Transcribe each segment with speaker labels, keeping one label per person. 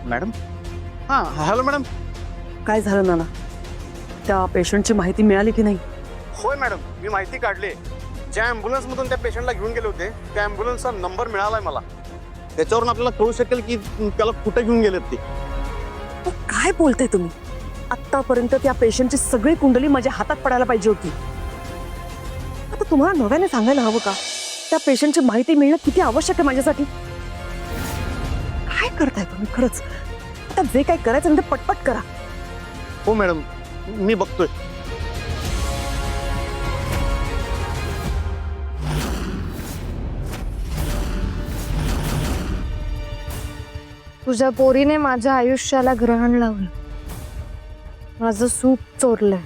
Speaker 1: Madam, हां hello madam.
Speaker 2: काय झालं नाना? त्या पेशंटची माहिती मिळाली की नाही?
Speaker 1: होय मॅडम, मी माहिती काढली. ज्या ॲम्ब्युलन्समधून त्या पेशंटला घेऊन गेले होते त्या ॲम्ब्युलन्सचा नंबर मिळालाय मला. त्याच्यावरून आपल्याला कळू शकेल की त्याला कुठे घेऊन गेलेत ते.
Speaker 2: काय बोलताय तुम्ही? आतापर्यंत त्या पेशंटची सगळी कुंडली माझ्या हातात पडायला पाहिजे होती. आता तुम्हाला नव्याने सांगायला हवं का त्या पेशंटची माहिती मिळणं किती आवश्यक आहे माझ्यासाठी? काय करताय तुम्ही खरंच? आता जे काय करायचं ना ते पटपट करा.
Speaker 1: हो मॅडम, मी बघतोय.
Speaker 3: तुझ्या पोरीने माझ्या आयुष्याला ग्रहण लावलं, माझं सुख चोरलंय,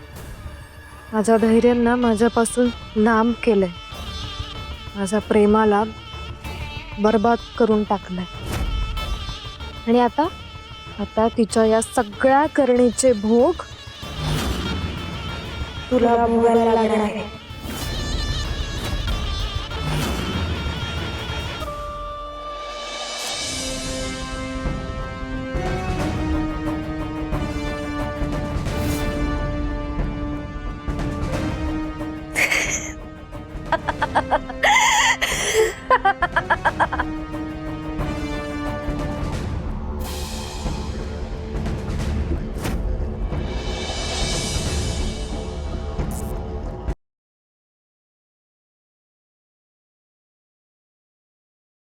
Speaker 3: माझ्या धैर्यांना माझ्यापासून लांब केलंय, माझ्या प्रेमाला बर्बाद करून टाकलंय. आणि आता तिच्या या सगळ्या करणीचे भोग तुला भोगायला लागणार आहे.